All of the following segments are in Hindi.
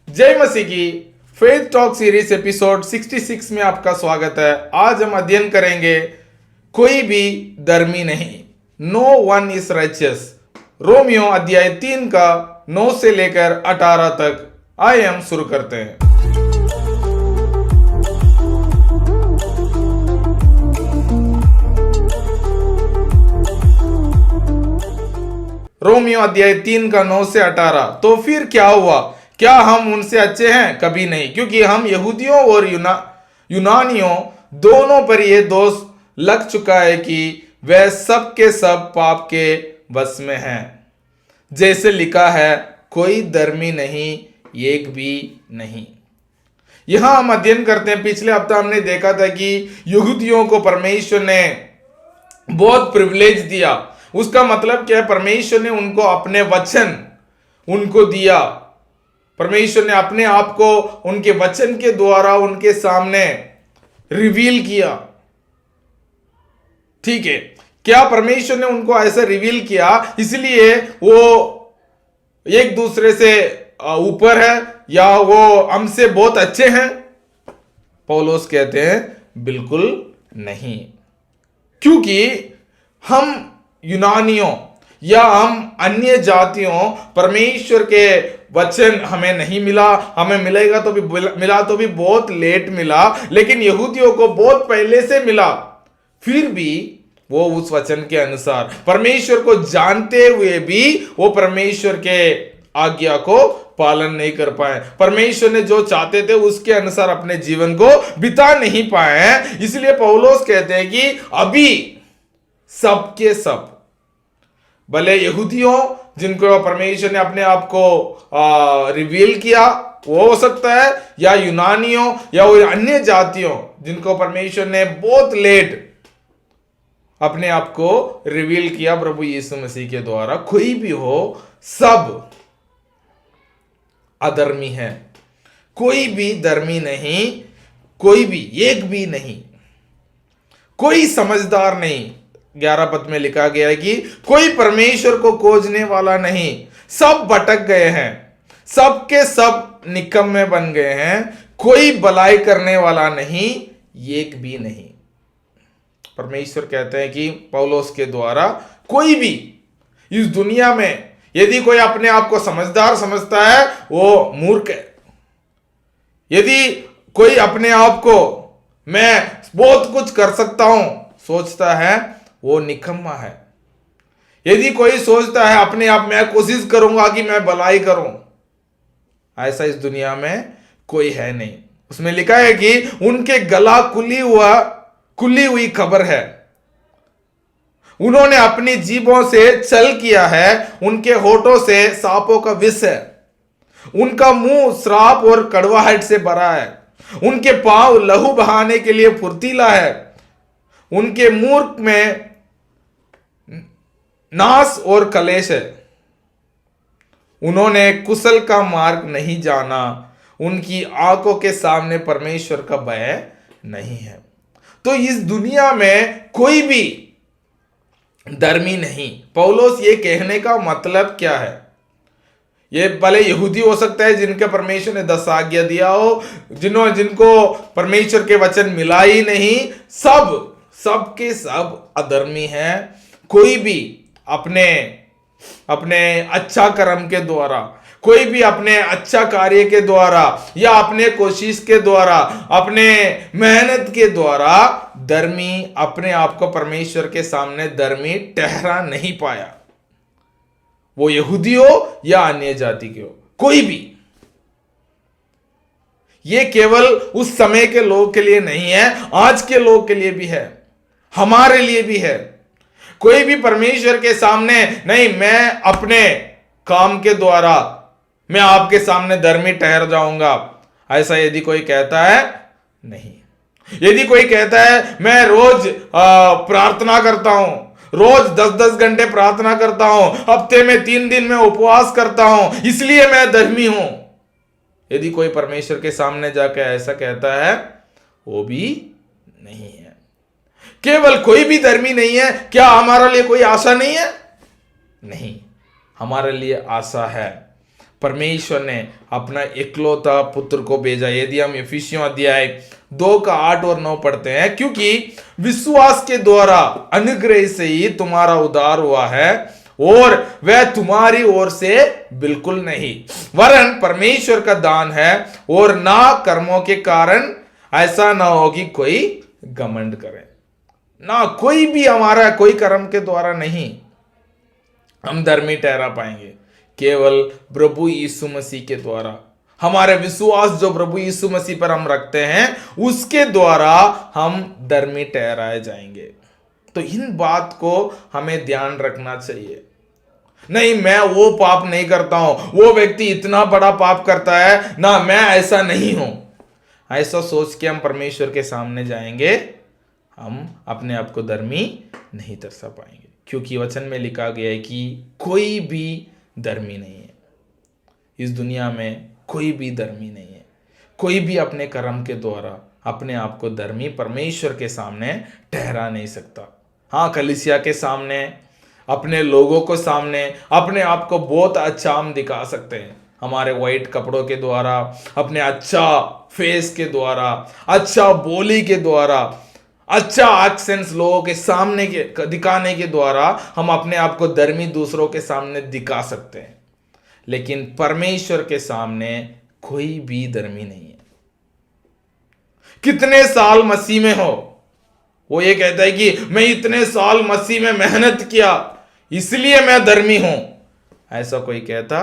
जय मसीह की फेथ टॉक सीरीज एपिसोड 66 में आपका स्वागत है। आज हम अध्ययन करेंगे कोई भी धर्मी नहीं, नो वन इज राइचियस। रोमियो अध्याय 3 का 9 से लेकर 18 तक। आइए हम शुरू करते हैं। रोमियो अध्याय 3 का 9 से 18। तो फिर क्या हुआ? क्या हम उनसे अच्छे हैं? कभी नहीं, क्योंकि हम यहूदियों और यूनानियों दोनों पर यह दोष लग चुका है कि वे सब के सब पाप के वश में हैं। जैसे लिखा है, कोई धर्मी नहीं, एक भी नहीं। यहां हम अध्ययन करते हैं। पिछले हफ्ता हमने देखा था कि यहूदियों को परमेश्वर ने बहुत प्रिविलेज दिया। उसका मतलब क्या है? परमेश्वर ने उनको अपने वचन उनको दिया। परमेश्वर ने अपने आप को उनके वचन के द्वारा उनके सामने रिवील किया। ठीक है, क्या परमेश्वर ने उनको ऐसा रिवील किया इसलिए वो एक दूसरे से ऊपर है या वो हमसे बहुत अच्छे हैं? पौलुस कहते हैं बिल्कुल नहीं, क्योंकि हम यूनानियों या हम अन्य जातियों परमेश्वर के वचन हमें नहीं मिला। हमें मिलेगा तो भी मिला तो भी बहुत लेट मिला, लेकिन यहूदियों को बहुत पहले से मिला। फिर भी वो उस वचन के अनुसार परमेश्वर को जानते हुए भी वो परमेश्वर के आज्ञा को पालन नहीं कर पाए। परमेश्वर ने जो चाहते थे उसके अनुसार अपने जीवन को बिता नहीं पाए। इसलिए पौलुस कहते हैं कि अभी सबके सब, भले यहूदियों जिनको परमेश्वर ने अपने आप को रिवील किया वो हो सकता है, या यूनानियों या वो अन्य जातियों जिनको परमेश्वर ने बहुत लेट अपने आप को रिवील किया प्रभु यीशु मसीह के द्वारा, कोई भी हो, सब अधर्मी है। कोई भी धर्मी नहीं, कोई भी, एक भी नहीं, कोई समझदार नहीं। 11 पद में लिखा गया है कि कोई परमेश्वर को खोजने वाला नहीं, सब भटक गए हैं, सब के सब निकम्मे बन गए हैं, कोई भलाई करने वाला नहीं, एक भी नहीं। परमेश्वर कहते हैं कि पौलुस के द्वारा कोई भी इस दुनिया में यदि कोई अपने आप को समझदार समझता है वो मूर्ख है। यदि कोई अपने आप को मैं बहुत कुछ कर सकता हूं सोचता है वो निकम्मा है। यदि कोई सोचता है अपने आप मैं कोशिश करूंगा कि मैं भलाई करूं, ऐसा इस दुनिया में कोई है नहीं। उसमें लिखा है कि उनके गला खुली हुई खबर है। उन्होंने अपनी जीभों से छल किया है, उनके होठों से सांपों का विष है, उनका मुंह श्राप और कड़वाहट से भरा है, उनके पांव लहू बहाने के लिए फुर्तीला है, उनके मूर्ख में नाश और कलेश है, उन्होंने कुशल का मार्ग नहीं जाना, उनकी आंखों के सामने परमेश्वर का भय नहीं है। तो इस दुनिया में कोई भी धर्मी नहीं। पौलुस ये कहने का मतलब क्या है? ये भले यहूदी हो सकता है जिनके परमेश्वर ने 10 आज्ञा दिया हो, जिनको परमेश्वर के वचन मिला ही नहीं, सब के सब अधर्मी हैं। कोई भी अपने अच्छा कर्म के द्वारा, कोई भी अपने अच्छा कार्य के द्वारा या अपने कोशिश के द्वारा, अपने मेहनत के द्वारा धर्मी, अपने आप को परमेश्वर के सामने धर्मी ठहरा नहीं पाया। वो यहूदी हो या अन्य जाति के हो, कोई भी। ये केवल उस समय के लोग के लिए नहीं है, आज के लोग के लिए भी है, हमारे लिए भी है। कोई भी परमेश्वर के सामने नहीं, मैं अपने काम के द्वारा मैं आपके सामने धर्मी ठहर जाऊंगा, ऐसा यदि कोई कहता है, नहीं। यदि कोई कहता है मैं रोज प्रार्थना करता हूं, रोज 10-10 घंटे प्रार्थना करता हूं, हफ्ते में 3 दिन में उपवास करता हूं, इसलिए मैं धर्मी हूं, यदि कोई परमेश्वर के सामने जाकर ऐसा कहता है, वो भी नहीं है। केवल कोई भी धर्मी नहीं है, क्या हमारे लिए कोई आशा नहीं है? नहीं, हमारे लिए आशा है। परमेश्वर ने अपना इकलौता पुत्र को भेजा। यदि हम इफिसियों अध्याय 2 का 8 और 9 पढ़ते हैं, क्योंकि विश्वास के द्वारा अनुग्रह से ही तुम्हारा उद्धार हुआ है, और वह तुम्हारी ओर से बिल्कुल नहीं, वरन परमेश्वर का दान है, और ना कर्मों के कारण, ऐसा ना हो कि कोई घमंड करे। ना कोई भी हमारा कोई कर्म के द्वारा नहीं हम धर्मी ठहरा पाएंगे, केवल प्रभु यीशु मसीह के द्वारा। हमारे विश्वास जो प्रभु यीशु मसीह पर हम रखते हैं, उसके द्वारा हम धर्मी ठहराए जाएंगे। तो इन बात को हमें ध्यान रखना चाहिए। नहीं, मैं वो पाप नहीं करता हूं, वो व्यक्ति इतना बड़ा पाप करता है ना, मैं ऐसा नहीं हूं। ऐसा सोच के हम परमेश्वर के सामने जाएंगे, हम अपने आप को धर्मी नहीं दर्शा पाएंगे, क्योंकि वचन में लिखा गया है कि कोई भी धर्मी नहीं है। इस दुनिया में कोई भी धर्मी नहीं है। कोई भी अपने कर्म के द्वारा अपने आप को धर्मी परमेश्वर के सामने ठहरा नहीं सकता। हाँ, कलीसिया के सामने, अपने लोगों को सामने अपने आप को बहुत अच्छा हम दिखा सकते हैं, हमारे वाइट कपड़ों के द्वारा, अपने अच्छा फेस के द्वारा, अच्छा बोली के द्वारा, अच्छा एक्सेंस लोगों के सामने के दिखाने के द्वारा हम अपने आप को धर्मी दूसरों के सामने दिखा सकते हैं। लेकिन परमेश्वर के सामने कोई भी धर्मी नहीं है। कितने साल मसीह में हो, वो ये कहता है कि मैं इतने साल मसीह में मेहनत किया इसलिए मैं धर्मी हूं, ऐसा कोई कहता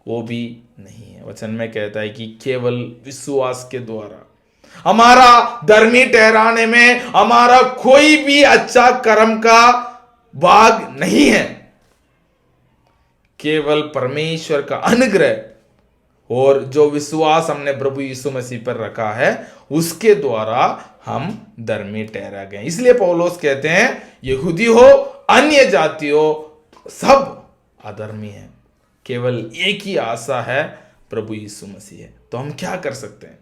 वो भी नहीं है। वचन में कहता है कि केवल विश्वास के द्वारा, हमारा धर्मी ठहराने में हमारा कोई भी अच्छा कर्म का भाग नहीं है, केवल परमेश्वर का अनुग्रह और जो विश्वास हमने प्रभु यीशु मसीह पर रखा है, उसके द्वारा हम धर्मी ठहरा गए। इसलिए पौलुस कहते हैं, यहूदी हो अन्य जाति हो, सब अधर्मी है, केवल एक ही आशा है, प्रभु यीशु मसीह है। तो हम क्या कर सकते हैं?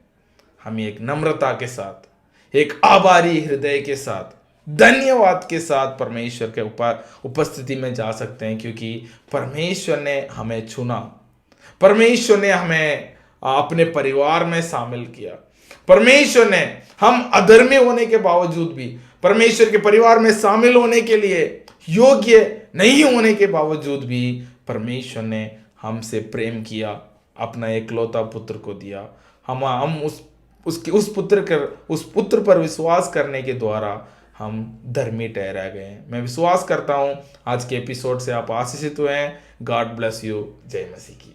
हम एक नम्रता के साथ, एक आभारी हृदय के साथ, धन्यवाद के साथ परमेश्वर के उपस्थिति में जा सकते हैं, क्योंकि परमेश्वर ने हमें चुना, परमेश्वर ने हमें अपने परिवार में शामिल किया, परमेश्वर ने हम अधर्मी होने के बावजूद भी परमेश्वर के परिवार में शामिल होने के लिए योग्य नहीं होने के बावजूद भी परमेश्वर ने हमसे प्रेम किया, अपना एकलौता पुत्र को दिया। हम उस पुत्र पर विश्वास करने के द्वारा हम धर्मी ठहरा गए। मैं विश्वास करता हूं आज के एपिसोड से आप आशीषित हुए हैं। God bless you. जय मसीह की।